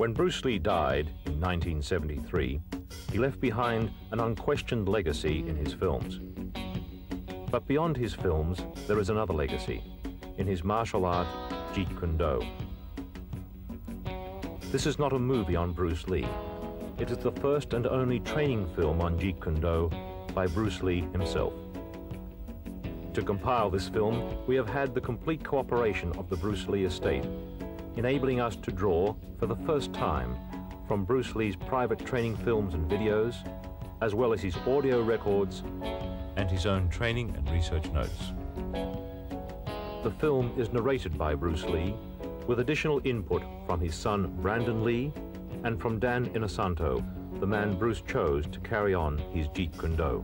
When Bruce Lee died in 1973, he left behind an unquestioned legacy in his films. But beyond his films, there is another legacy, in his martial art, Jeet Kune Do. This is not a movie on Bruce Lee. It is the first and only training film on Jeet Kune Do by Bruce Lee himself. To compile this film, we have had the complete cooperation of the Bruce Lee estate, enabling us to draw, for the first time, from Bruce Lee's private training films and videos, as well as his audio records and his own training and research notes. The film is narrated by Bruce Lee, with additional input from his son Brandon Lee and from Dan Inosanto, the man Bruce chose to carry on his Jeet Kune Do.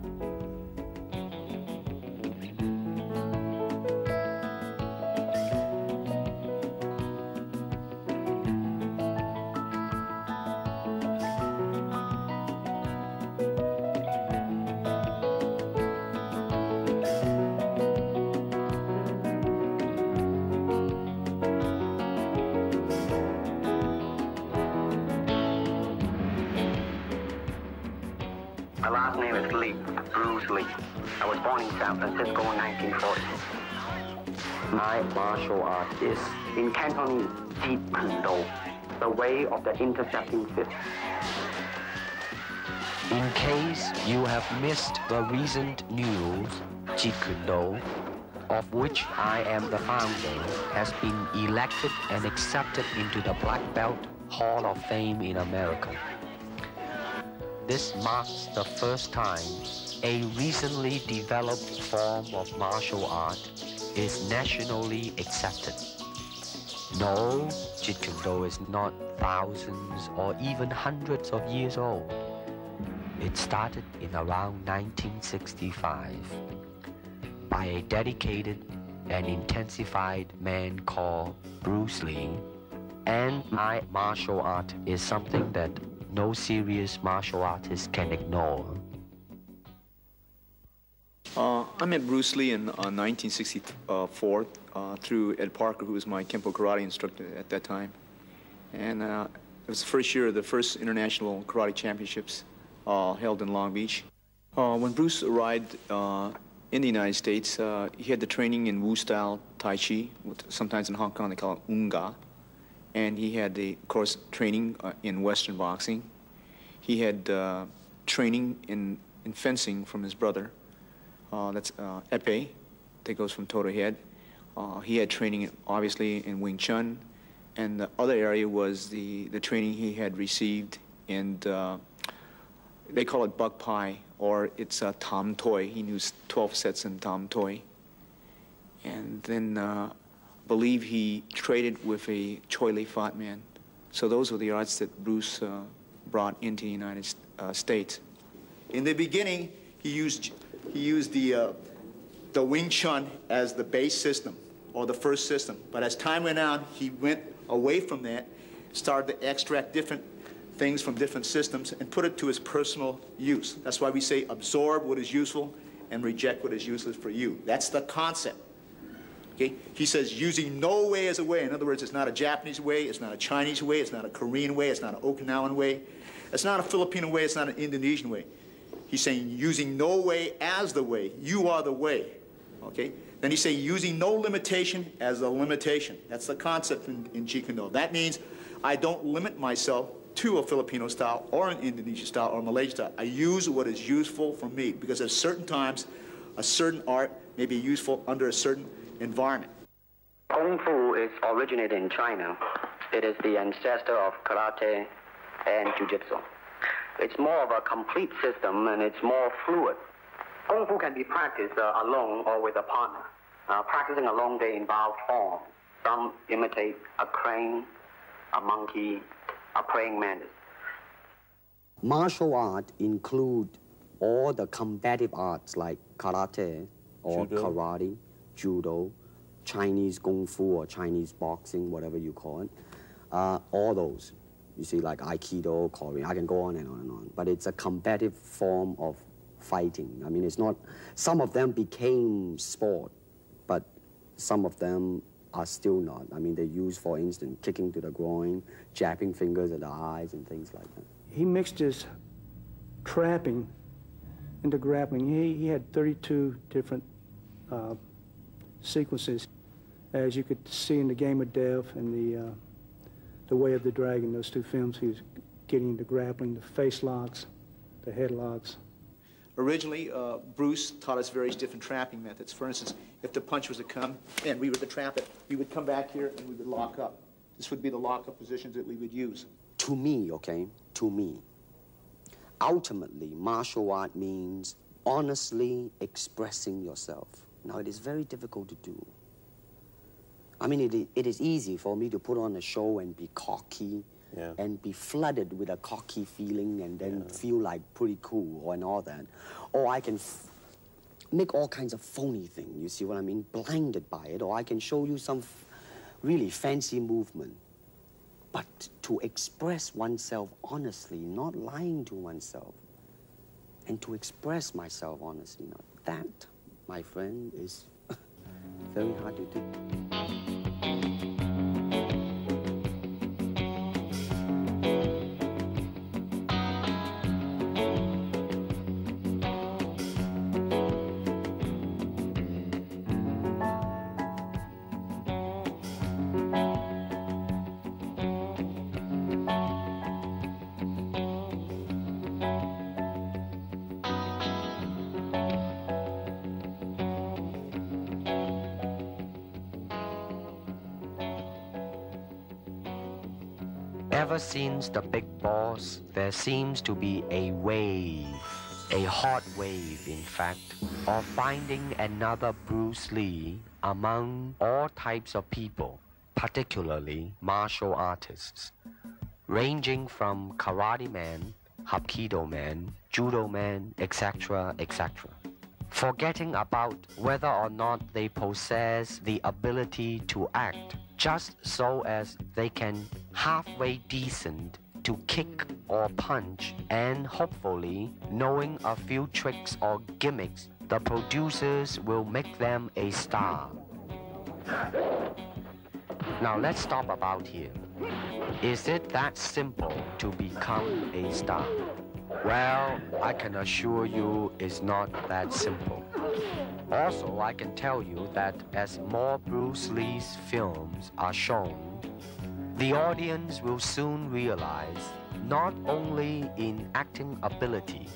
My last name is Lee, Bruce Lee. I was born in San Francisco in 1940. My martial art is, in Cantonese, Jeet Kune Do, the way of the intercepting fist. In case you have missed the recent news, Jeet Kune Do, of which I am the founder, has been elected and accepted into the Black Belt Hall of Fame in America. This marks the first time a recently developed form of martial art is nationally accepted. No, Jeet Kune Do is not thousands or even hundreds of years old. It started in around 1965 by a dedicated and intensified man called Bruce Lee, and my martial art is something that no serious martial artist can ignore. I met Bruce Lee in 1964 through Ed Parker, who was my Kempo karate instructor at that time. And it was the first year of the first international karate championships held in Long Beach. When Bruce arrived in the United States, he had the training in Wu-style Tai Chi, sometimes in Hong Kong they call it Unga. And he had the, of course, training in Western boxing. He had training in fencing from his brother. That's epee, that goes from toe to head. He had training, obviously, in Wing Chun. And the other area was the training he had received in, they call it Buk Pai, or it's Tam Toi. He knew 12 sets in Tam Toi. And then, believe he traded with a Choi Lee Fat man. So those were the arts that Bruce brought into the United States. In the beginning, he used the Wing Chun as the base system, or the first system. But as time went on, he went away from that, started to extract different things from different systems and put it to his personal use. That's why we say absorb what is useful and reject what is useless for you. That's the concept. Okay? He says using no way as a way. In other words, it's not a Japanese way, it's not a Chinese way, it's not a Korean way, it's not an Okinawan way, it's not a Filipino way, it's not an Indonesian way. He's saying using no way as the way. You are the way. Okay? Then he's saying using no limitation as a limitation. That's the concept in Jeet Kune Do. That means I don't limit myself to a Filipino style or an Indonesian style or a Malaysian style. I use what is useful for me, because at certain times a certain art may be useful under a certain environment. Kung Fu is originated in China. It is the ancestor of karate and jiu-jitsu. It's more of a complete system, and it's more fluid. Kung Fu can be practiced alone or with a partner. Practicing alone, they involve form. Some imitate a crane, a monkey, a praying mantis. Martial art include all the combative arts like karate or Judo. karate, judo, Chinese kung fu or Chinese boxing, whatever you call it. All those. You see, like Aikido, Korean, I can go on and on and on. But it's a combative form of fighting. I mean, it's not, some of them became sport, but some of them are still not. I mean, they use, for instance, kicking to the groin, jabbing fingers at the eyes, and things like that. He mixed his trapping into grappling. He had 32 different sequences, as you could see in The Game of Death and the Way of the Dragon, those two films. He was getting into grappling, the face locks, the head locks. Originally, Bruce taught us various different trapping methods. For instance, if the punch was to come and we were to trap it, we would come back here and we would lock up. This would be the lock-up positions that we would use. To me, okay, to me, ultimately, martial art means honestly expressing yourself. Now, it is very difficult to do. I mean, it is easy for me to put on a show and be cocky, and be flooded with a cocky feeling and then feel like pretty cool and all that. Or I can make all kinds of phony things, you see what I mean? Blinded by it. Or I can show you some really fancy movement. But to express oneself honestly, not lying to oneself, and to express myself honestly, that, my friend, is very hard to do. Ever since the Big Boss, there seems to be a wave, a hot wave, in fact, of finding another Bruce Lee among all types of people, particularly martial artists, ranging from karate man, hapkido man, judo man, etc., etc. Forgetting about whether or not they possess the ability to act, just so as they can halfway decent to kick or punch, and hopefully knowing a few tricks or gimmicks, the producers will make them a star. Now let's stop about here. Is it that simple to become a star? Well, I can assure you it's not that simple. Also, I can tell you that as more Bruce Lee's films are shown, the audience will soon realize not only in acting ability,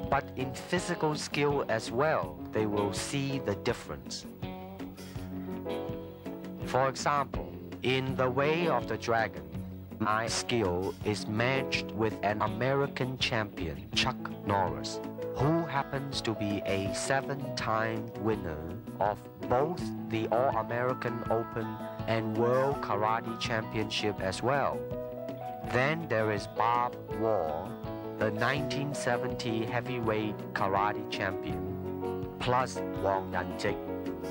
but in physical skill as well, they will see the difference. For example, in The Way of the Dragon, my skill is matched with an American champion, Chuck Norris, who happens to be a 7-time winner of both the All-American Open and World Karate Championship as well. Then there is Bob Wall, the 1970 heavyweight karate champion, plus Wang Yanjik,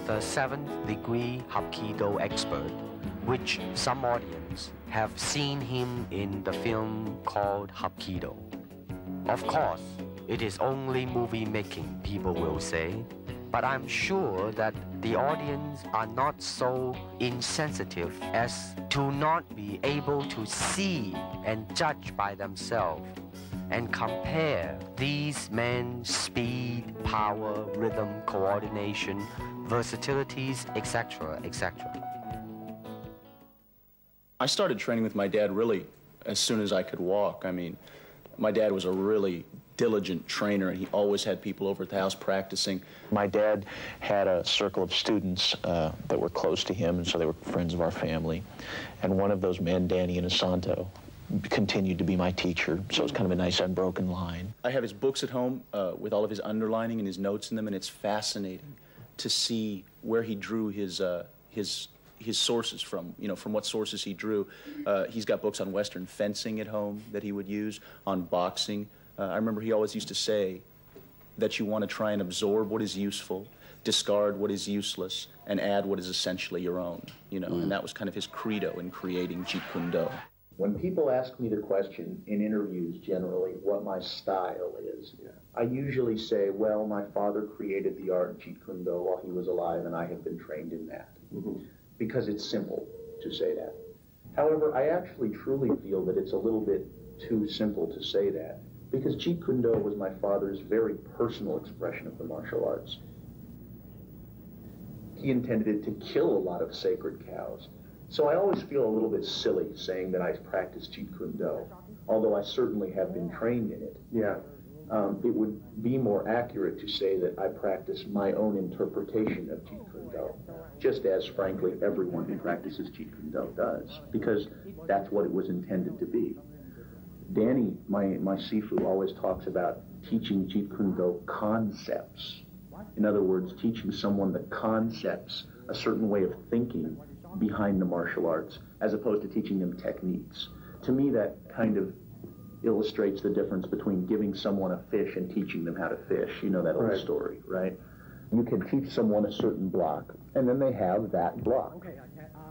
the 7th degree Hapkido expert, which some audience have seen him in the film called Hapkido. Of course, it is only movie making, people will say, but I'm sure that the audience are not so insensitive as to not be able to see and judge by themselves and compare these men's speed, power, rhythm, coordination, versatilities, etc., etc. I started training with my dad really as soon as I could walk. I mean, my dad was a really diligent trainer, and he always had people over at the house practicing. My dad had a circle of students that were close to him, and so they were friends of our family. And one of those men, Danny Inosanto, continued to be my teacher, so it's kind of a nice unbroken line. I have his books at home with all of his underlining and his notes in them, and it's fascinating to see where he drew his sources from, you know, from what sources he drew. He's got books on Western fencing at home that he would use, on boxing. I remember he always used to say that you want to try and absorb what is useful, discard what is useless, and add what is essentially your own, you know, and that was kind of his credo in creating Jeet Kune Do. When people ask me the question in interviews generally what my style is, I usually say, well, my father created the art of Jeet Kune Do while he was alive, and I have been trained in that. because it's simple to say that. However, I actually truly feel that it's a little bit too simple to say that, because Jeet Kune Do was my father's very personal expression of the martial arts. He intended it to kill a lot of sacred cows. So I always feel a little bit silly saying that I practice Jeet Kune Do, although I certainly have been trained in it. Yeah. It would be more accurate to say that I practice my own interpretation of Jeet Kune Do, just as, frankly, everyone who practices Jeet Kune Do does, because that's what it was intended to be. Danny, my Sifu, always talks about teaching Jeet Kune Do concepts. In other words, teaching someone the concepts, a certain way of thinking behind the martial arts, as opposed to teaching them techniques. To me, that kind of illustrates the difference between giving someone a fish and teaching them how to fish. You know that old story, right? You can teach someone a certain block, and then they have that block.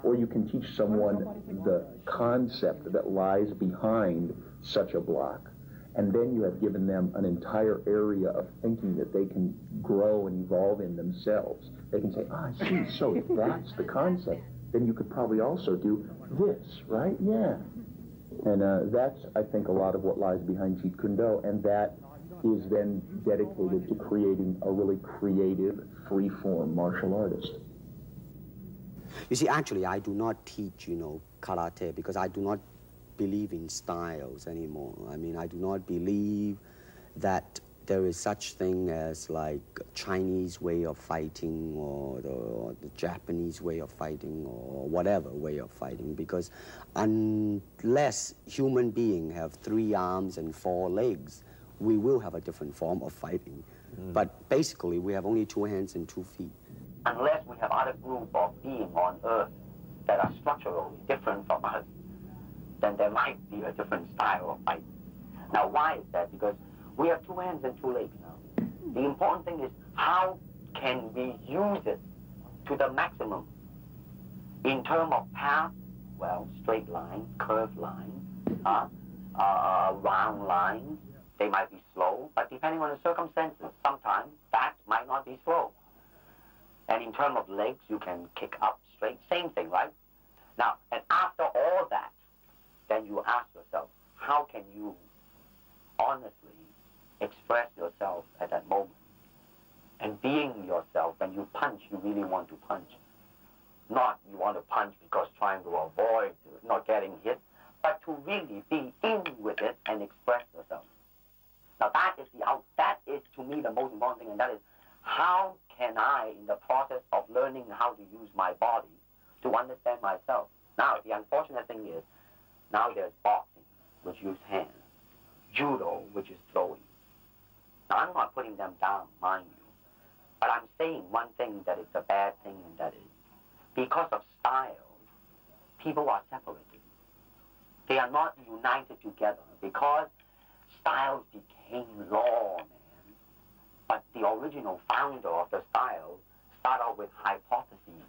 Or you can teach someone the concept that lies behind such a block, and then you have given them an entire area of thinking that they can grow and evolve in themselves. They can say, I see, so if that's the concept, then you could probably also do this, right? Yeah. And that's, I think, a lot of what lies behind Jeet Kune Do, and that is then dedicated to creating a really creative, free-form martial artist. You see, actually, I do not teach, karate, because I do not believe in styles anymore. I mean, I do not believe that there is such thing as like Chinese way of fighting or the Japanese way of fighting or whatever way of fighting, because unless human beings have 3 arms and 4 legs, we will have a different form of fighting. But basically, we have only 2 hands and 2 feet. Unless we have other group of beings on Earth that are structurally different from us, then there might be a different style of fight. Now, why is that? Because we have 2 hands and 2 legs now. The important thing is, how can we use it to the maximum? In terms of path, well, straight line, curved line, round lines, they might be slow, but depending on the circumstances, sometimes that might not be slow. And in terms of legs, you can kick up straight, same thing, right? Now, and after all that, then you ask yourself, how can you honestly express yourself at that moment? And being yourself, when you punch, you really want to punch. Not you want to punch because trying to avoid not getting hit, but to really be in with it and express yourself. Now that is to me the most important thing, and that is, how can I, in the process of learning how to use my body, to understand myself? Now, the unfortunate thing is, now there's boxing, which uses hands, judo, which is throwing. Now, I'm not putting them down, mind you, but I'm saying one thing that is a bad thing, and that is, because of style, people are separated. They are not united together, because styles became law, man. But the original founder of the style started out with hypotheses.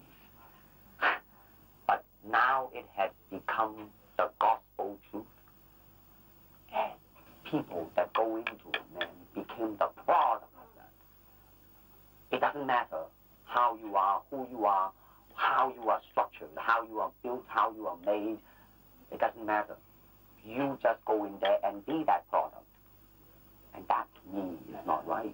But now it has become the gospel truth. And people that go into it, man, became the product of that. It doesn't matter how you are, who you are, how you are structured, how you are built, how you are made. It doesn't matter. You just go in there and be that product. And that, to me, is not right.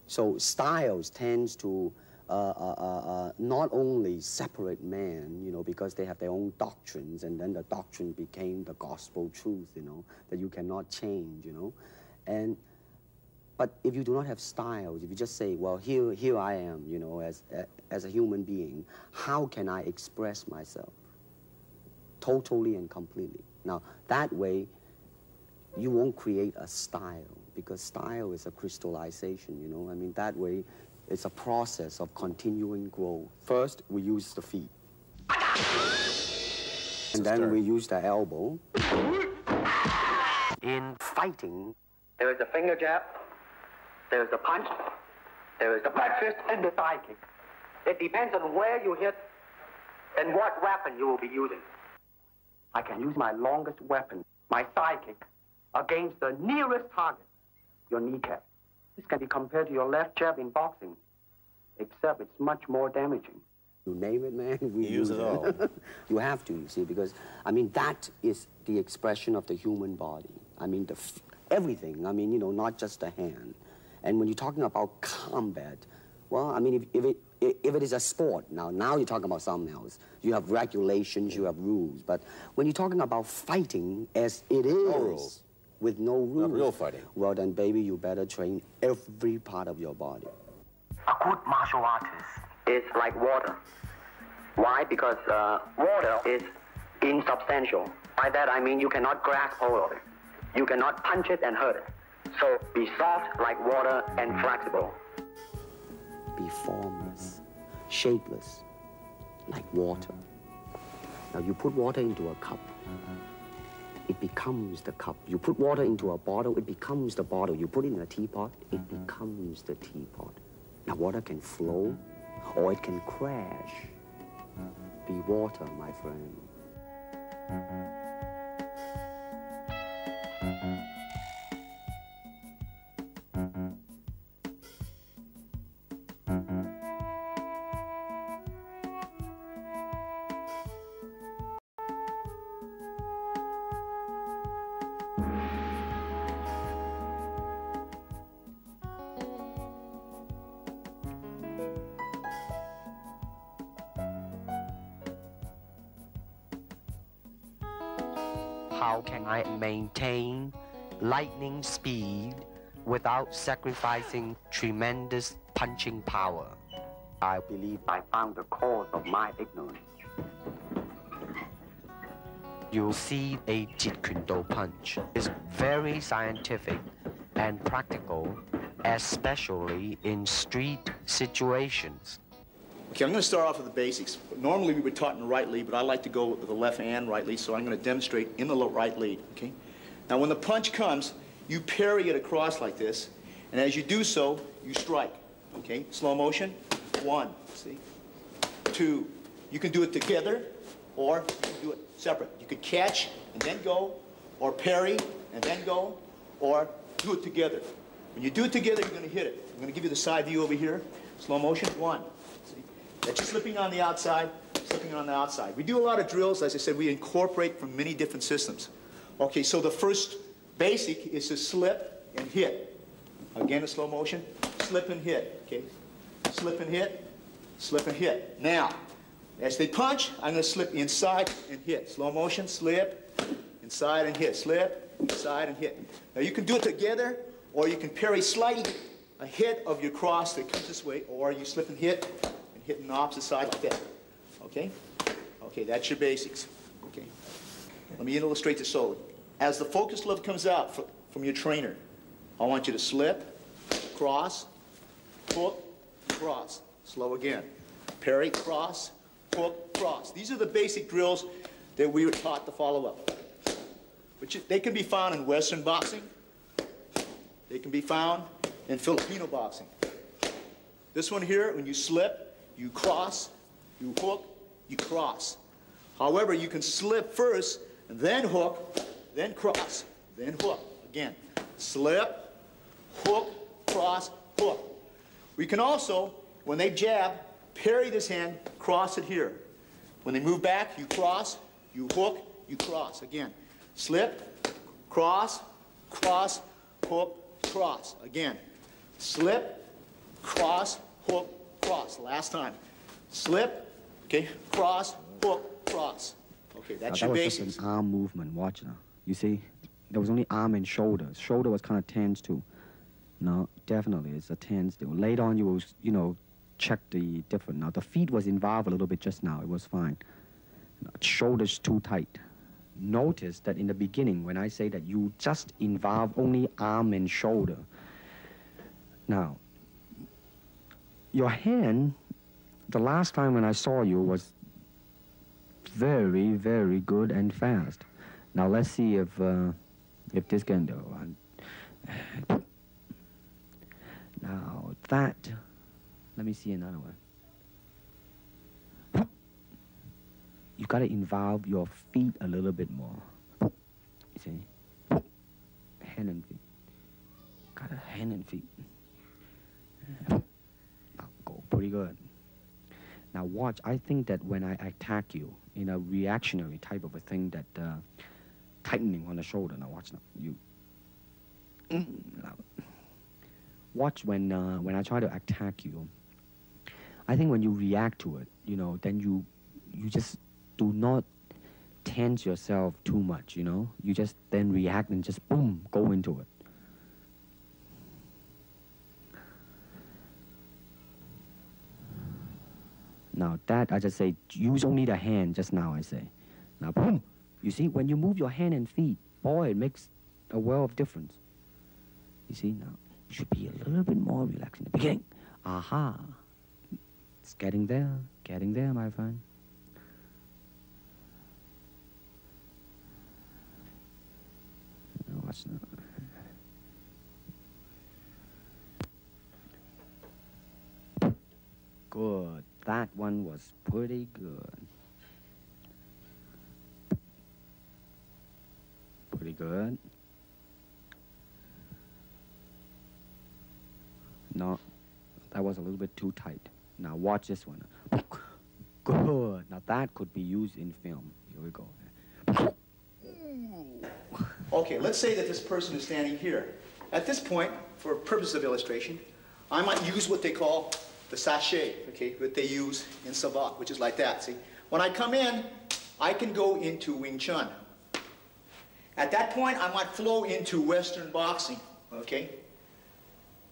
So styles tends to not only separate men, because they have their own doctrines, and then the doctrine became the gospel truth, that you cannot change, But if you do not have styles, if you just say, well, here I am, as a human being, how can I express myself totally and completely? Now, that way, you won't create a style, because style is a crystallization, I mean, that way, it's a process of continuing growth. First, we use the feet. And then we use the elbow. In fighting, there is a finger jab, there is the punch, there is the back fist, and the side kick. It depends on where you hit and what weapon you will be using. I can use my longest weapon, my side kick, against the nearest target, your kneecap. This can be compared to your left jab in boxing, except it's much more damaging. You name it, man, we use it all. You have to, you see, because, I mean, that is the expression of the human body. I mean, everything, I mean, you know, not just the hand. And when you're talking about combat, well, I mean, if it is a sport, now you're talking about something else. You have regulations, you have rules. But when you're talking about fighting as it is, no rules. With no rules. Not real fighting. Well, then, baby, you better train every part of your body. A good martial artist is like water. Why? Because water is insubstantial. By that I mean you cannot grasp hold of it. You cannot punch it and hurt it. So be soft like water and flexible. Be formless, shapeless, like water. Now you put water into a cup, it becomes the cup. You put water into a bottle, it becomes the bottle. You put it in a teapot, it becomes the teapot. Now water can flow or it can crash. Be water, my friend. How can I maintain lightning speed without sacrificing tremendous punching power? I believe I found the cause of my ignorance. You'll see a Jeet Kune Do punch is very scientific and practical, especially in street situations. Okay, I'm going to start off with the basics. Normally we were taught in the right lead, but I like to go with the left and right lead, so I'm going to demonstrate in the right lead, okay? Now when the punch comes, you parry it across like this, and as you do so, you strike, okay? Slow motion, 1, see? 2. You can do it together, or you can do it separate. You could catch and then go, or parry and then go, or do it together. When you do it together, you're going to hit it. I'm going to give you the side view over here. Slow motion, 1. See? That's slipping on the outside, slipping on the outside. We do a lot of drills. As I said, we incorporate from many different systems. Okay, so the first basic is to slip and hit. Again, in slow motion, slip and hit, okay? Slip and hit, slip and hit. Now, as they punch, I'm going to slip inside and hit. Slow motion, slip, inside and hit. Slip, inside and hit. Now, you can do it together, or you can parry slightly ahead of your cross that comes this way, or you slip and hit on the opposite side like that. Okay? Okay, that's your basics. Okay. Let me illustrate this slowly. As the focus lever comes out from your trainer, I want you to slip, cross, hook, cross. Slow again. Parry, cross, hook, cross. These are the basic drills that we were taught to follow up. They can be found in Western boxing. They can be found in Filipino boxing. This one here, when you slip, you cross, you hook, you cross. However, you can slip first, and then hook, then cross, then hook. Again, slip, hook, cross, hook. We can also, when they jab, parry this hand, cross it here. When they move back, you cross, you hook, you cross. Again, slip, cross, cross, hook, cross. Again, slip, cross, hook, cross. Last time. Slip, okay, cross, hook, cross. Okay, that's your basics. That was just an arm movement, watch now. You see, there was only arm and shoulder. Shoulder was kind of tense too. No, definitely, it's a tense. Later on, you will, you know, check the different. Now, the feet was involved a little bit just now. It was fine. Shoulders too tight. Notice that in the beginning, when I say that you just involve only arm and shoulder. Now, your hand, the last time when I saw you was very, very good and fast. Now, let's see if this can do. Now, that, let me see another one. You got to involve your feet a little bit more. You see? Hand and feet. Got a hand and feet. Now, go pretty good. Now watch, I think that when I attack you in a reactionary type of a thing, that tightening on the shoulder. Now watch now, you. Now, watch when I try to attack you. I think when you react to it, you know, then you just do not tense yourself too much, you know. You just then react and just boom, go into it. Now that, I just say, use only the hand just now, I say. Now, boom! You see, when you move your hand and feet, boy, it makes a world of difference. You see, now, you should be a little bit more relaxed in the beginning. Aha! It's getting there, my friend. Now, watch now. Good. That one was pretty good. Pretty good. No, that was a little bit too tight. Now watch this one. Good. Now that could be used in film. Here we go. Okay, let's say that this person is standing here. At this point, for purpose of illustration, I might use what they call the sachet, okay, what they use in Savate, which is like that, see? When I come in, I can go into Wing Chun. At that point, I might flow into Western boxing, okay?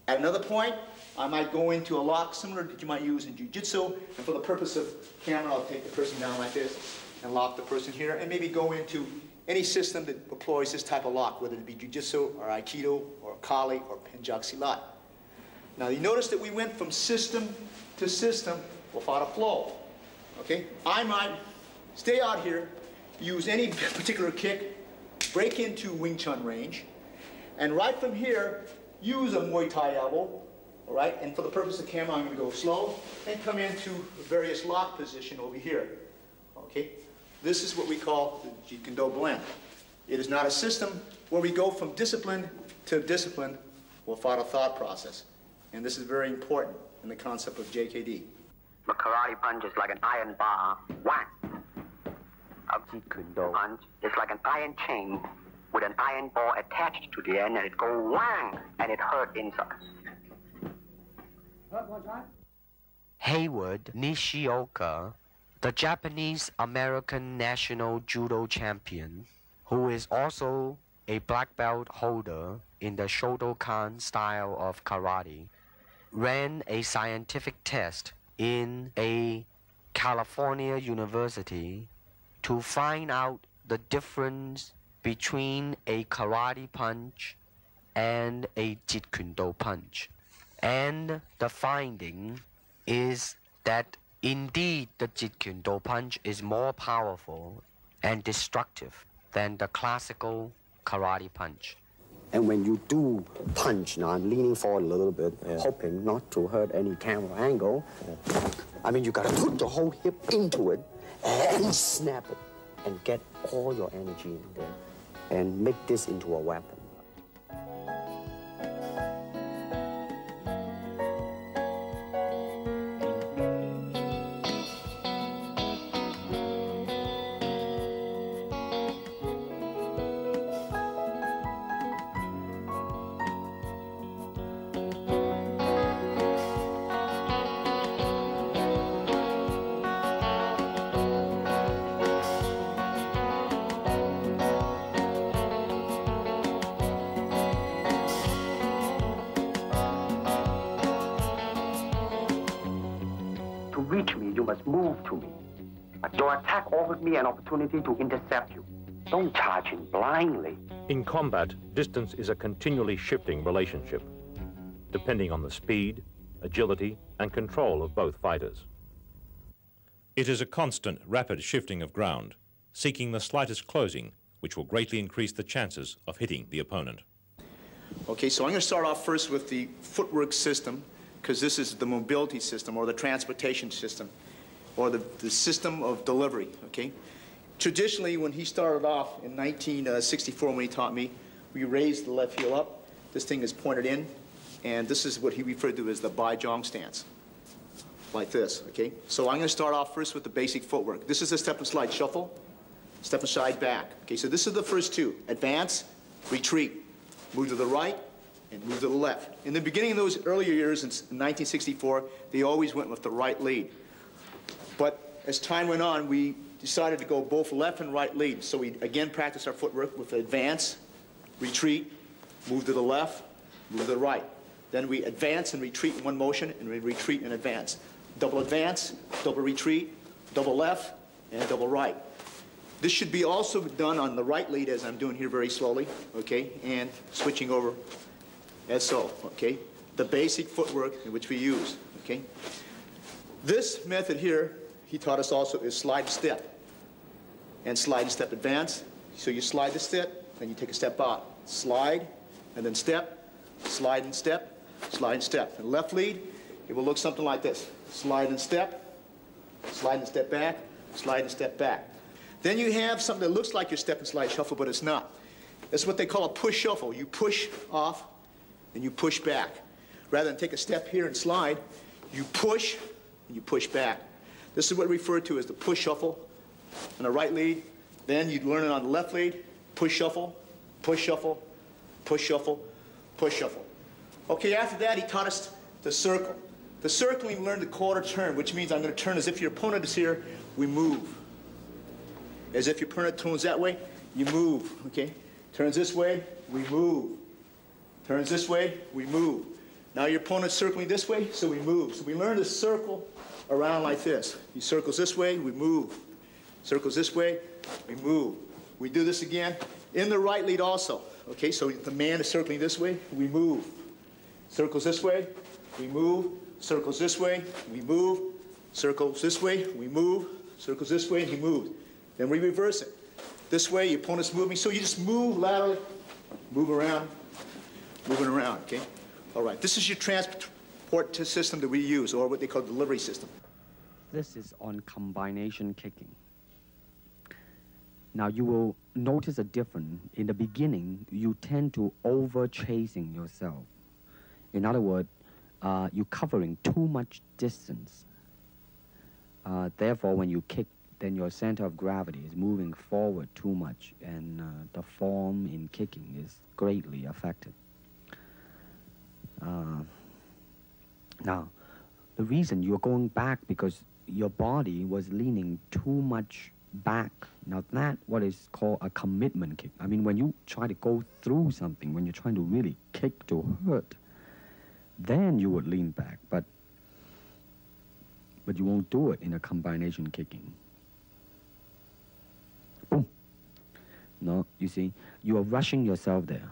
At another point, I might go into a lock similar that you might use in Jiu-Jitsu, and for the purpose of camera, I'll take the person down like this and lock the person here, and maybe go into any system that employs this type of lock, whether it be Jiu-Jitsu or Aikido or Kali or Penjak Silat. Now, you notice that we went from system to system without a flow, okay? I might stay out here, use any particular kick, break into Wing Chun range, and right from here, use a Muay Thai elbow, all right? And for the purpose of camera, I'm going to go slow and come into various lock position over here, okay? This is what we call the Jeet Kune Do blend. It is not a system where we go from discipline to discipline without a thought process. And this is very important in the concept of JKD. The karate punch is like an iron bar. Whack! A Jeet Kune Do punch is like an iron chain with an iron ball attached to the end, and it go whang, and it hurt inside. Hayward Nishioka, the Japanese-American national judo champion, who is also a black belt holder in the Shotokan style of karate, ran a scientific test in a California university to find out the difference between a karate punch and a Jeet Kune Do punch. And the finding is that indeed the Jeet Kune Do punch is more powerful and destructive than the classical karate punch. And when you do punch, now I'm leaning forward a little bit, hoping not to hurt any camera angle. I mean, you gotta put your whole hip into it and snap it and get all your energy in there and make this into a weapon. Your attack offers me an opportunity to intercept you. Don't charge in blindly. In combat, distance is a continually shifting relationship, depending on the speed, agility, and control of both fighters. It is a constant, rapid shifting of ground, seeking the slightest closing, which will greatly increase the chances of hitting the opponent. Okay, so I'm going to start off first with the footwork system, because this is the mobility system or the transportation system, or the system of delivery, okay? Traditionally, when he started off in 1964, when he taught me, we raised the left heel up. This thing is pointed in, and this is what he referred to as the Bai Zhang stance. like this, okay? So I'm going to start off first with the basic footwork. This is a step and slide shuffle, step and slide back. Okay, so this is the first two. Advance, retreat, move to the right, and move to the left. In the beginning of those earlier years, in 1964, they always went with the right lead. But as time went on, we decided to go both left and right lead. So we again practiced our footwork with advance, retreat, move to the left, move to the right. Then we advance and retreat in one motion, and we retreat and advance. Double advance, double retreat, double left, and double right. This should be also done on the right lead, as I'm doing here very slowly, okay, and switching over as so, okay. The basic footwork in which we use, okay. This method here, he taught us also, is slide and step. And slide and step advance. So you slide the step, then you take a step out. Slide, and then step, slide and step, slide and step. And left lead, it will look something like this. Slide and step back, slide and step back. Then you have something that looks like your step and slide shuffle, but it's not. It's what they call a push shuffle. You push off, and you push back. Rather than take a step here and slide, you push, and you push back. This is what we refer to as the push shuffle on the right lead. Then you'd learn it on the left lead. Push shuffle, push shuffle, push shuffle, push shuffle. Okay, after that, he taught us the circle. The circle, we learned the quarter turn, which means I'm going to turn as if your opponent is here, we move. As if your opponent turns that way, you move, okay? Turns this way, we move. Turns this way, we move. Now your opponent's circling this way, so we move. So we learn to circle around like this. He circles this way, we move. Circles this way, we move. We do this again in the right lead also. Okay, so the man is circling this way, we move. Circles this way, we move. Circles this way, we move. Circles this way, we move. Circles this way, he moves. Then we reverse it. This way, your opponent's moving, so you just move laterally, move around, moving around, okay? All right, this is your transport system that we use, or what they call delivery system. This is on combination kicking. Now you will notice a difference. In the beginning, you tend to over-chasing yourself. In other words, you're covering too much distance. Therefore, when you kick, then your center of gravity is moving forward too much, and the form in kicking is greatly affected. Now, the reason you're going back because your body was leaning too much back. Now that what is called a commitment kick. I mean, when you try to go through something, when you're trying to really kick to hurt, then you would lean back, but you won't do it in a combination kicking. Boom. No, you see, you are rushing yourself there.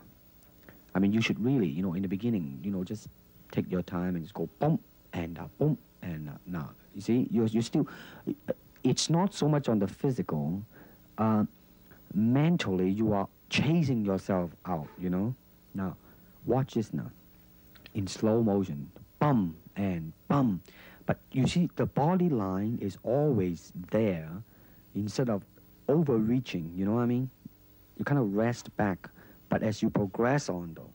I mean, you should really, in the beginning, just take your time and just go boom and boom and now. You see, you're still, it's not so much on the physical. Mentally, you are chasing yourself out, Now, watch this now. In slow motion, bum and bum. But you see, the body line is always there instead of overreaching, you know what I mean? You kind of rest back. But as you progress on, though,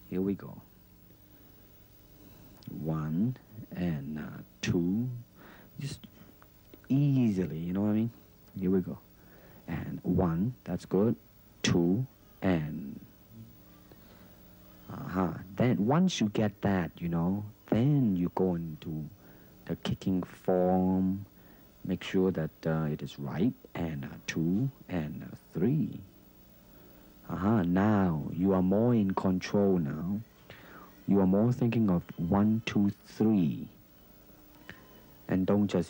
here we go. 1 and 2, just easily, you know what I mean? Here we go. And 1, that's good. 2, and then once you get that, then you go into the kicking form. Make sure that it is right, and 2, and 3. Now you are more in control now. You are more thinking of 1, 2, 3. And don't just,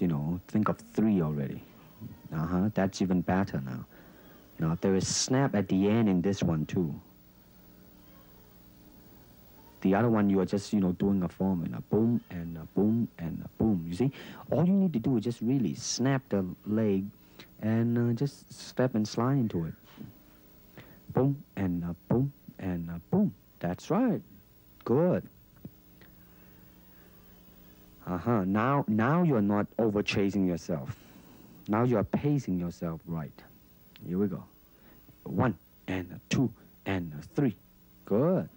think of 3 already. That's even better now. Now there is snap at the end in this one too. The other one, you are just, doing a form and a boom and a boom and a boom. You see, all you need to do is just really snap the leg and just step and slide into it. Boom and a boom and a boom. That's right. Good. Now you're not over chasing yourself. Now you are pacing yourself right. Here we go. 1 and 2 and 3. Good.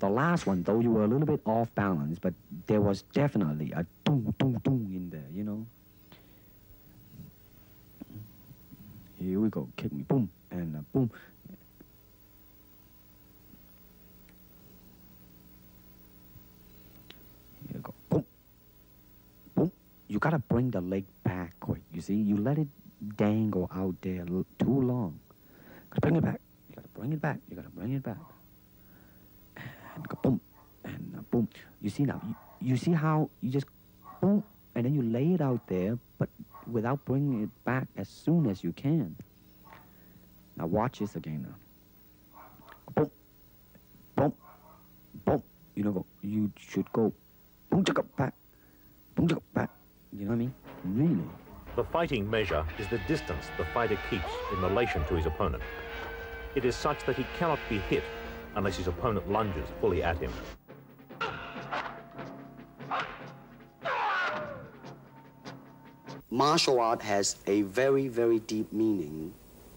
the last one, though, you were a little bit off balance, but there was definitely a doom, doom, doom in there, you know. Here we go, kick me, boom, and boom. Here we go, boom, boom. You gotta bring the leg back quick, you see? You let it dangle out there too long. Gotta bring it back, you gotta bring it back, you gotta bring it back. And go boom, and boom. You see now, you see how you just boom, and then you lay it out there, but without bringing it back as soon as you can. Now watch this again now. Boom, boom, boom. You know, you should go boom, chicka, back, boom, chicka, back. You know what I mean? Really. The fighting measure is the distance the fighter keeps in relation to his opponent. It is such that he cannot be hit unless his opponent lunges fully at him. Martial art has a very, very deep meaning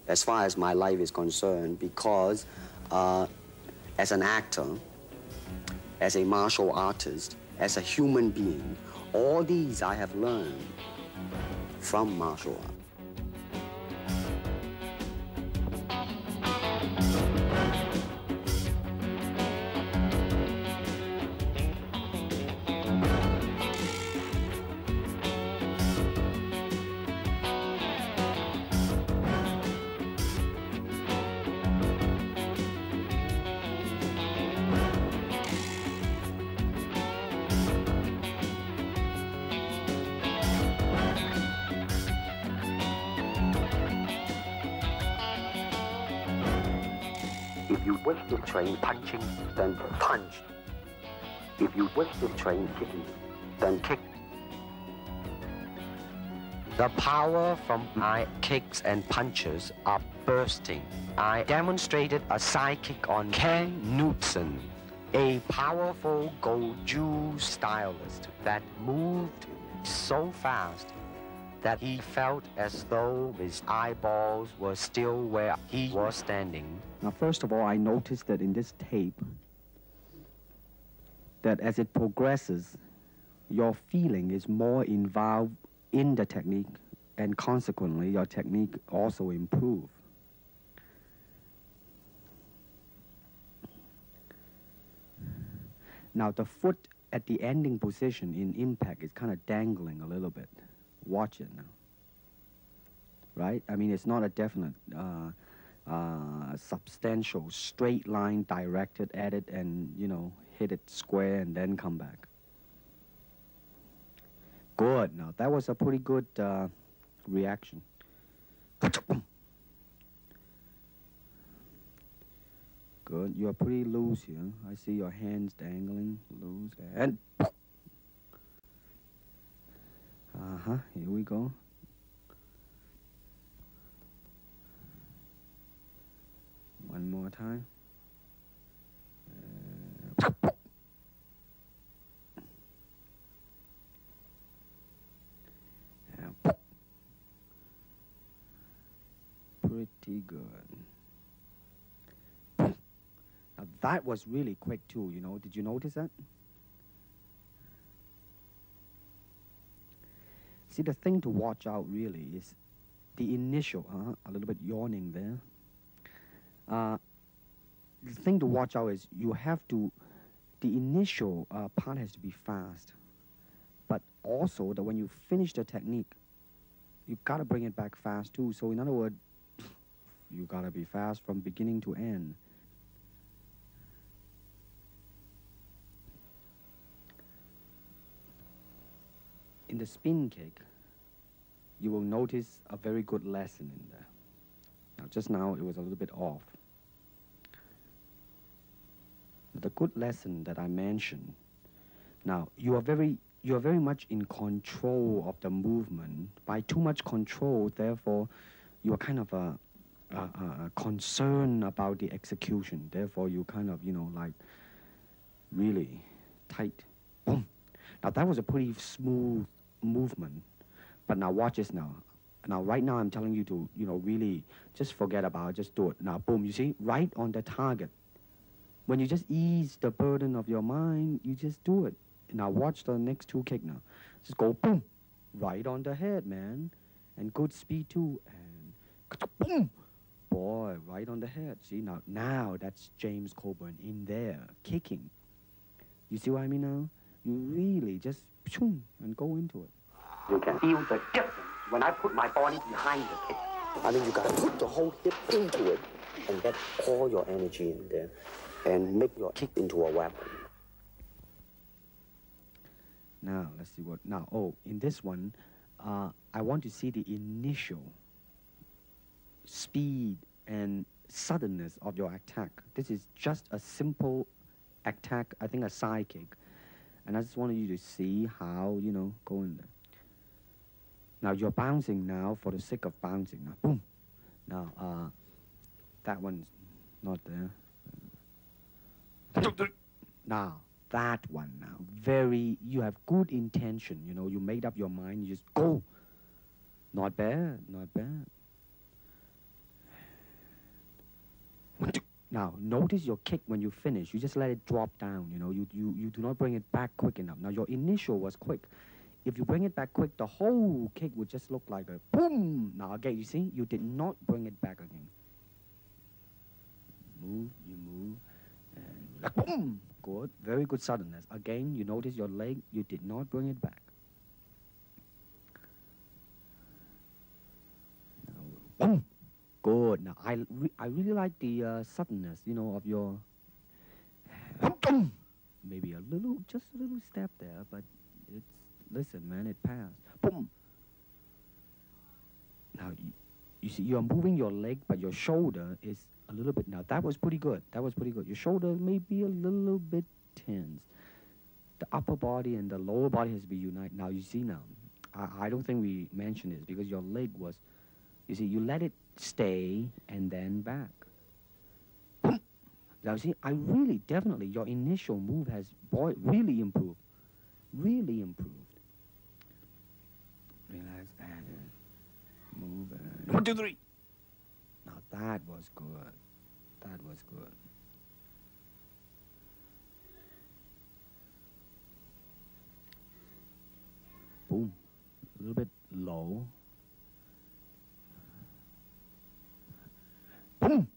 as far as my life is concerned, because as an actor, as a martial artist, as a human being, all these I have learned from martial art. If you wish to train punching, then punch. If you wish to train kicking, then kick. The power from my kicks and punches are bursting. I demonstrated a side kick on Ken Knutson, a powerful Goju stylist that moved so fast that he felt as though his eyeballs were still where he was standing. Now, first of all, I noticed that in this tape, that as it progresses, your feeling is more involved in the technique, and consequently, your technique also improves. Now, the foot at the ending position in impact is kind of dangling a little bit. Watch it now. Right? I mean, it's not a definite, substantial, straight line directed at it and, you know, hit it square and then come back. Good. Now, that was a pretty good reaction. Good. You're pretty loose here. I see your hands dangling loose. And here we go. One more time. Pretty good. Now that was really quick too, you know. Did you notice that? See, the thing to watch out really is the initial, a little bit yawning there. The thing to watch out is you have to, the initial part has to be fast. But also that when you finish the technique, you gotta bring it back fast too. So in other words, you gotta be fast from beginning to end. In the spin kick, you will notice a very good lesson in there. Now, just now, it was a little bit off. The good lesson that I mentioned, now, you are very much in control of the movement. By too much control, therefore, you are kind of concerned about the execution. Therefore, you kind of, you know, like, really tight. Boom. Now, that was a pretty smooth movement. But now watch this now. Now, right now, I'm telling you to, you know, really just forget about it. Just do it. Now, boom, you see? Right on the target. When you just ease the burden of your mind, you just do it. Now watch the next two kick now. Just go boom, right on the head, man. And good speed too. And boom, boy, right on the head. See, now that's James Coburn in there, kicking. You see what I mean now? You really just shoom, and go into it. You can feel the difference when I put my body behind the kick. I mean, you got to put the whole hip into it and get all your energy in there and make your kick into a weapon. Now, let's see what... Now, in this one, I want to see the initial speed and suddenness of your attack. This is just a simple attack, I think a side kick. And I just wanted you to see how, go in there. Now, you're bouncing now for the sake of bouncing. Now, boom. Now, that one's not there. Now, that one now, you have good intention, you made up your mind, you just go. Not bad, not bad. Now, notice your kick when you finish, you just let it drop down, you do not bring it back quick enough. Now, your initial was quick. If you bring it back quick, the whole kick would just look like a boom. Now, again, you see, you did not bring it back again. You move, and boom. Good, very good suddenness. Again, you notice your leg, you did not bring it back. Now, boom. Good. Now, I really like the suddenness, of your... Maybe just a little step there, but it's... Listen, man, it passed. Boom. Now, you see, you're moving your leg, but your shoulder is a little bit... Now, that was pretty good. That was pretty good. Your shoulder may be a little bit tense. The upper body and the lower body has to be united. Now, you see now, I don't think we mentioned this because your leg was... You see, you let it stay and then back. Boom. Now, see, I really, definitely, your initial move has, really improved. Really improved. Relax and move and... 1, 2, 3. Now that was good. That was good. Boom. A little bit low. Boom.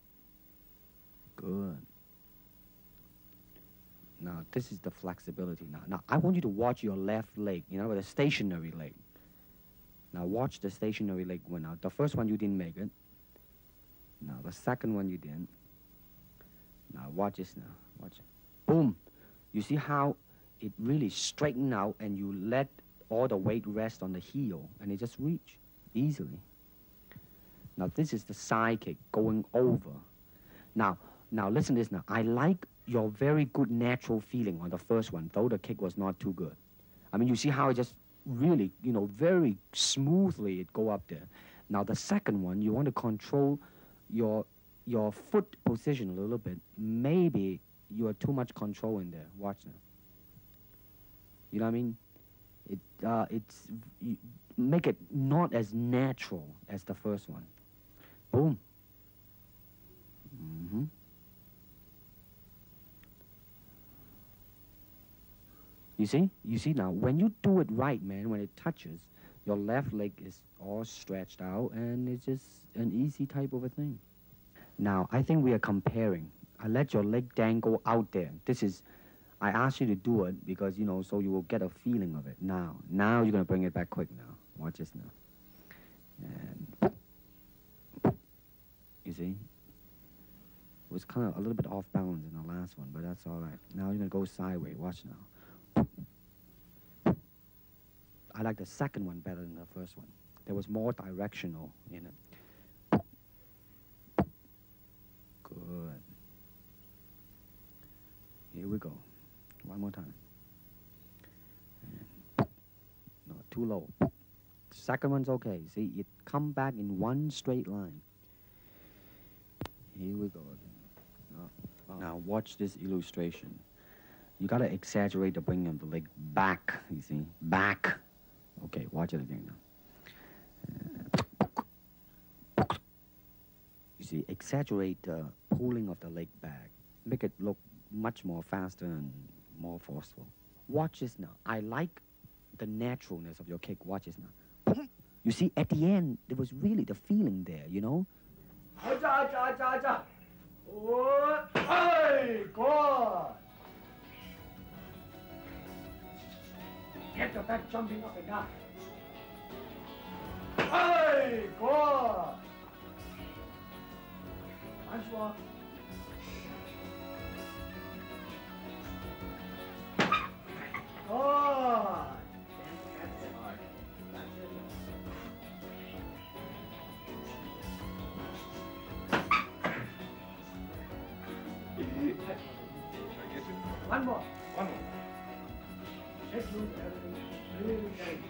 Good. Now, this is the flexibility now. Now, I want you to watch your left leg, with a stationary leg. Now, watch the stationary leg one out. The first one, you didn't make it. Now, the second one, you didn't. Now, watch this now. Watch it. Boom. You see how it really straightened out and you let all the weight rest on the heel and it just reach easily. Now, this is the side kick going over. Now, listen to this now. I like your very good natural feeling on the first one, though the kick was not too good. I mean, you see how it just really, very smoothly it go up there. Now, the second one, you want to control your foot position a little bit. Maybe you are too much control in there. Watch now. You know what I mean? Make it not as natural as the first one. Boom. Mm-hmm. You see now, when you do it right, man, when it touches, your left leg is all stretched out and it's just an easy type of a thing. Now, I think we are comparing. I let your leg dangle out there. I asked you to do it because, so you will get a feeling of it. Now you're going to bring it back quick now. Watch this now. And, you see? It was kind of a little bit off balance in the last one, but that's all right. Now you're going to go sideways. Watch now. I like the second one better than the first one. There was more directional in it. Good. Here we go. One more time. And no, too low. Second one's okay. See, it come back in one straight line. Here we go again. Now watch this illustration. You gotta exaggerate the bringing of the leg back, you see? Back. Okay, watch it again now. You see, exaggerate the pulling of the leg back. Make it look much more faster and more forceful. Watch this now. I like the naturalness of your kick. Watch this now. You see, at the end, there was really the feeling there, you know? Hey, good. Get your back jumping up and down. Hey, good. Nice one. Good. One more. One more. Check loose everything. Really tight.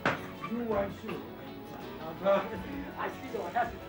Yeah. You want to. I see your hesitation.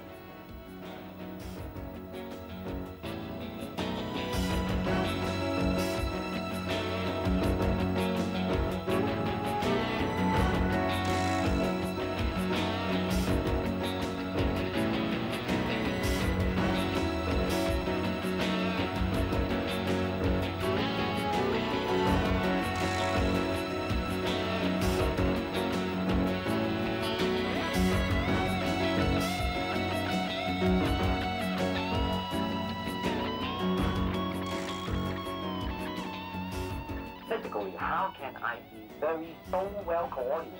Physically, how can I be so well coordinated?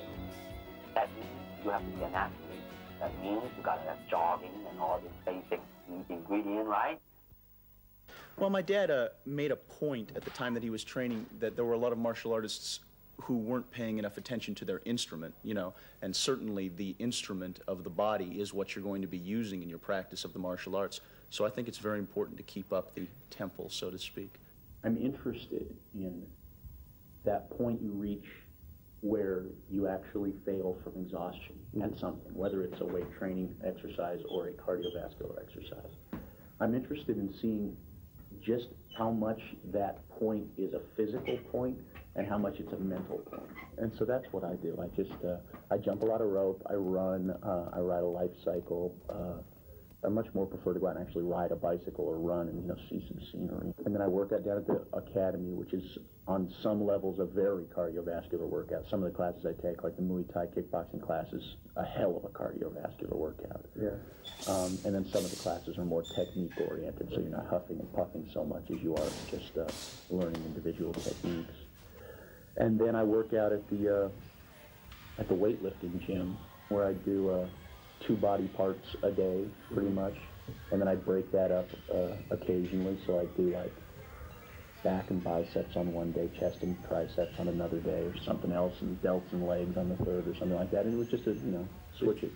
That means you have to be an athlete. That means you gotta have jogging and all this basic ingredient, right? Well, my dad made a point at the time that he was training that there were a lot of martial artists who weren't paying enough attention to their instrument, you know, and certainly the instrument of the body is what you're going to be using in your practice of the martial arts. So I think it's very important to keep up the tempo, so to speak. I'm interested in that point you reach where you actually fail from exhaustion at something, whether it's a weight training exercise or a cardiovascular exercise. I'm interested in seeing just how much that point is a physical point and how much it's a mental point. And so that's what I do. I jump a lot of rope, I run, I ride a life cycle. I much more prefer to go out and actually ride a bicycle or run and, you know, see some scenery. And then I work out down at the academy, which is on some levels a very cardiovascular workout. Some of the classes I take, like the Muay Thai kickboxing classes, a hell of a cardiovascular workout. Yeah. And then some of the classes are more technique oriented, so you're not huffing and puffing so much as you are just learning individual techniques. And then I work out at the weightlifting gym, where I do 2 body parts a day, pretty much, and then I break that up occasionally. So I do like back and biceps on one day, chest and triceps on another day, or something else, and delts and legs on the third, or something like that. And it was just switch it.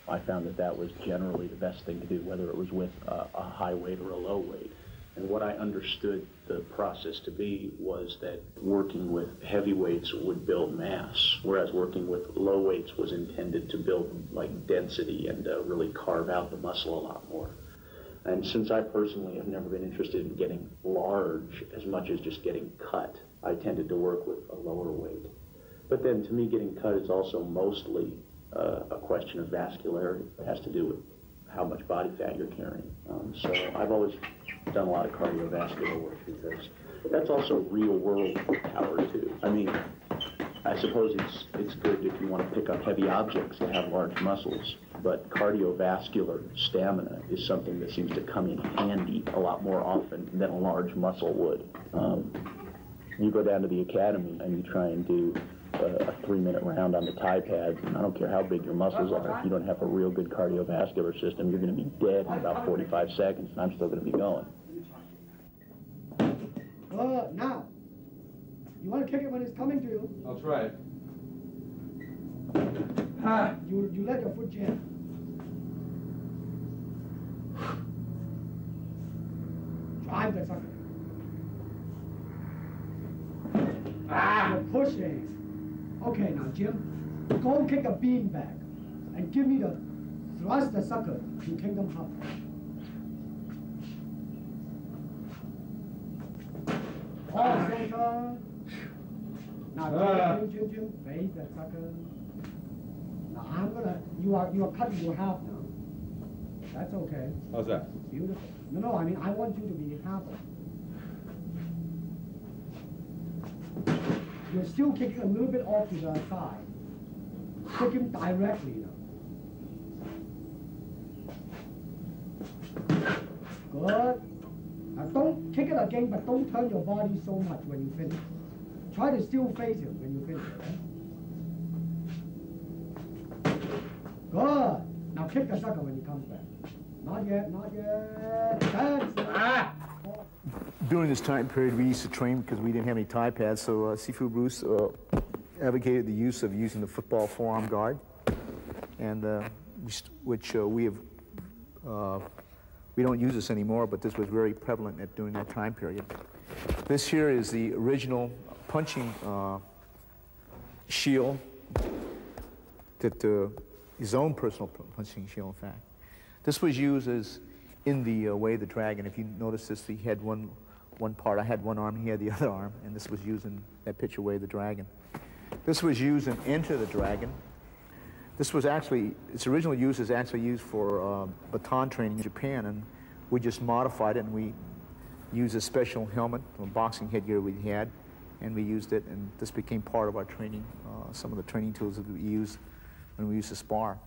I found that was generally the best thing to do, whether it was with a high weight or a low weight. And what I understood the process to be was that working with heavy weights would build mass, whereas working with low weights was intended to build like density and really carve out the muscle a lot more. And since I personally have never been interested in getting large as much as just getting cut, I tended to work with a lower weight. But then to me, getting cut is also mostly a question of vascularity. It has to do with how much body fat you're carrying. So I've always done a lot of cardiovascular work because that's also real world power too. I mean, I suppose it's good if you want to pick up heavy objects to have large muscles, but cardiovascular stamina is something that seems to come in handy a lot more often than a large muscle would. You go down to the academy and you try and do a 3-minute round on the Thai pads, and I don't care how big your muscles are, if you don't have a real good cardiovascular system, you're going to be dead in about 45 seconds, and I'm still going to be going. Now, you want to kick it when it's coming to you? I'll try it. You let your foot jam. Drive the sucker. You're pushing. Okay, now, Jim, go and kick a bean back and give me the thrust the sucker to kick them up. All center. Now, Jim, face that sucker. Now, you are cutting your half now. That's okay. How's that? Beautiful. No, I mean, I want you to be happy. You're still kicking a little bit off to the side. Kick him directly, Good. Now don't kick it again, but don't turn your body so much when you finish. Try to still face him when you finish, okay? Good. Now kick the sucker when he comes back. Not yet, not yet. Dance. During this time period, we used to train because we didn't have any tie pads, so Sifu Bruce advocated the use of using the football forearm guard, and which we don't use this anymore, but this was very prevalent during that time period. This here is the original punching shield, that his own personal punching shield, in fact. This was used as in the Way of the Dragon. If you notice this, he had one part. I had one arm, he had the other arm, and this was used in that picture, Way of the Dragon. This was used in Enter the Dragon. This was actually, its original use is actually used for baton training in Japan, and we just modified it, and we used a special helmet, a boxing headgear we had, and we used it, and this became part of our training, some of the training tools that we used when we used to spar.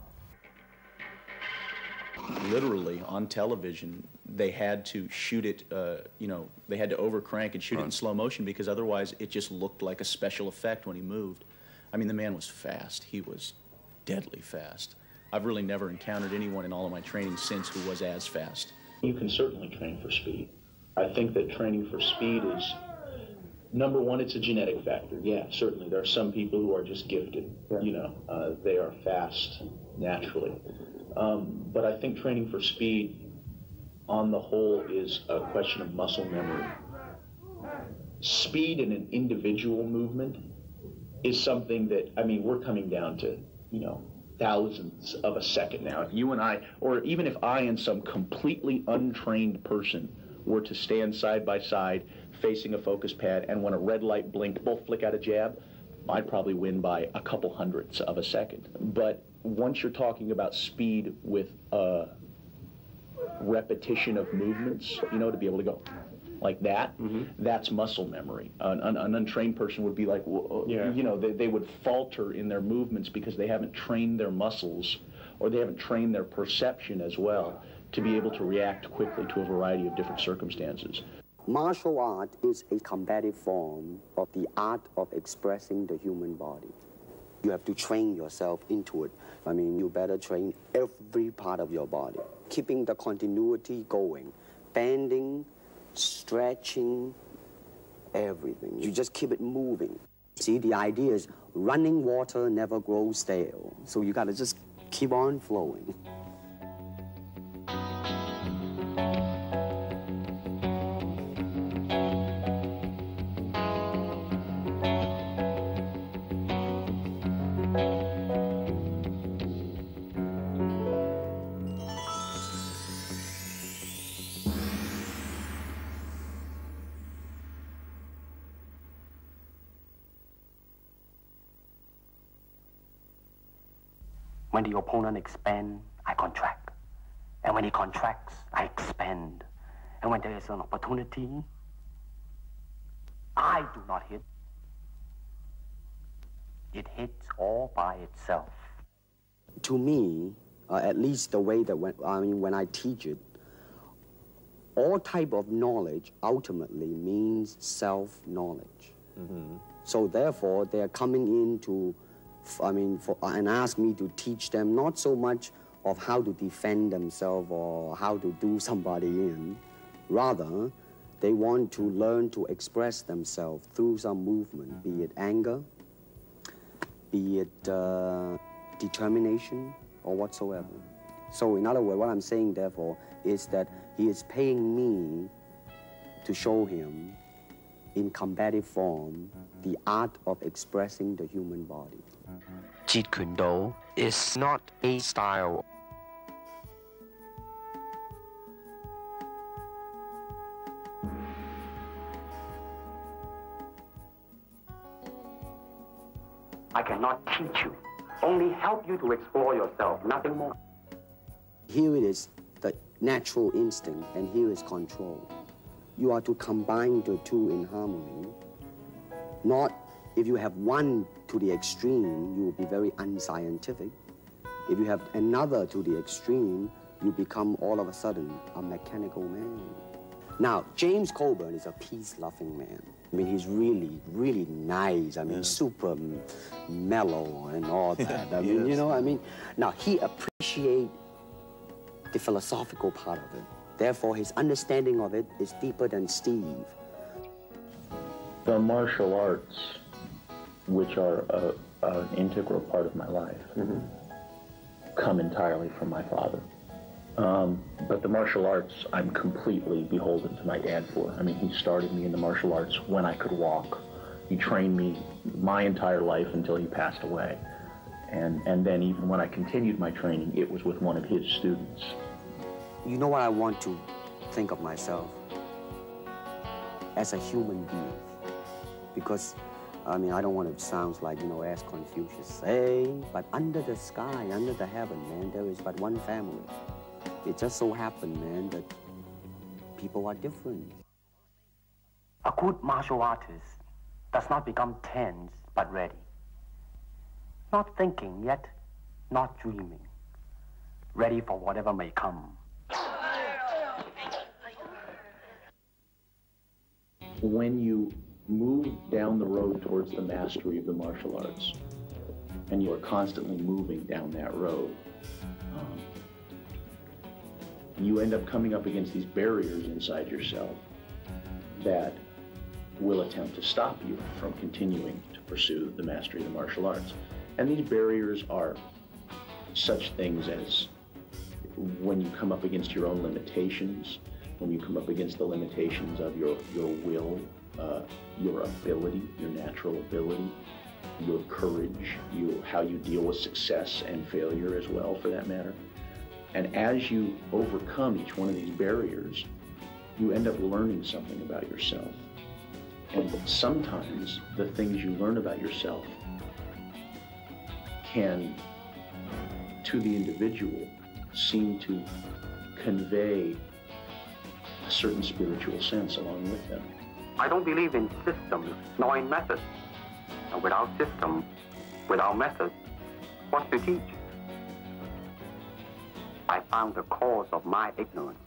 Literally, on television, they had to shoot it, you know, they had to overcrank and shoot it in slow motion because otherwise it just looked like a special effect when he moved. I mean, the man was fast. He was deadly fast. I've really never encountered anyone in all of my training since who was as fast. You can certainly train for speed. I think that training for speed is, number one, it's a genetic factor. Yeah, certainly. There are some people who are just gifted. You know, they are fast naturally. But I think training for speed, on the whole, is a question of muscle memory. Speed in an individual movement is something that, I mean, we're coming down to, you know, thousandths of a second now. If you and I, or even if I and some completely untrained person were to stand side by side facing a focus pad, and when a red light blinked, both flick out a jab, I'd probably win by a couple hundredths of a second. But once you're talking about speed with repetition of movements, you know, to be able to go like that, that's muscle memory. An untrained person would be like, well, you know, they would falter in their movements because they haven't trained their muscles, or they haven't trained their perception as well to be able to react quickly to a variety of different circumstances. Martial art is a combative form of the art of expressing the human body. You have to train yourself into it. I mean, you better train every part of your body, keeping the continuity going, bending, stretching, everything. You just keep it moving. See, the idea is running water never grows stale, so you gotta just keep on flowing. When the opponent expands, I contract. And when he contracts, I expand. And when there is an opportunity, I do not hit. It hits all by itself. To me, at least the way that when I teach it, all type of knowledge ultimately means self-knowledge. So therefore, they're coming in to and ask me to teach them not so much of how to defend themselves or how to do somebody in. Rather, they want to learn to express themselves through some movement, be it anger, be it determination, or whatsoever. So in other words, what I'm saying, therefore, is that he is paying me to show him in combative form the art of expressing the human body. Jeet Kune Do is not a style. I cannot teach you, only help you to explore yourself, nothing more. Here it is, the natural instinct, and here is control. You are to combine the two in harmony. Not, if you have one to the extreme, you will be very unscientific. If you have another to the extreme, you become all of a sudden a mechanical man. Now, James Coburn is a peace-loving man. I mean, he's really, really nice. I mean, super mellow and all that. I mean, you know, I mean, now he appreciates the philosophical part of it. Therefore, his understanding of it is deeper than Steve. The martial arts, which are an integral part of my life, come entirely from my father. But the martial arts, I'm completely beholden to my dad for. I mean, he started me in the martial arts when I could walk. He trained me my entire life until he passed away. And then even when I continued my training, it was with one of his students. You know what I want to think of myself? As a human being. Because, I mean, I don't want to sound like, you know, as Confucius say, but under the sky, under the heaven, man, there is but one family. It just so happened, man, that people are different. A good martial artist does not become tense, but ready. Not thinking yet, not dreaming. Ready for whatever may come. When you move down the road towards the mastery of the martial arts, and you are constantly moving down that road, you end up coming up against these barriers inside yourself that will attempt to stop you from continuing to pursue the mastery of the martial arts. And these barriers are such things as when you come up against your own limitations, when you come up against the limitations of your will, your ability, your natural ability, your courage, how you deal with success and failure as well, for that matter. And as you overcome each one of these barriers, you end up learning something about yourself. And sometimes the things you learn about yourself can, to the individual, seem to convey a certain spiritual sense along with them. I don't believe in systems, nor in methods. And without system, without method, what's to teach? I found the cause of my ignorance.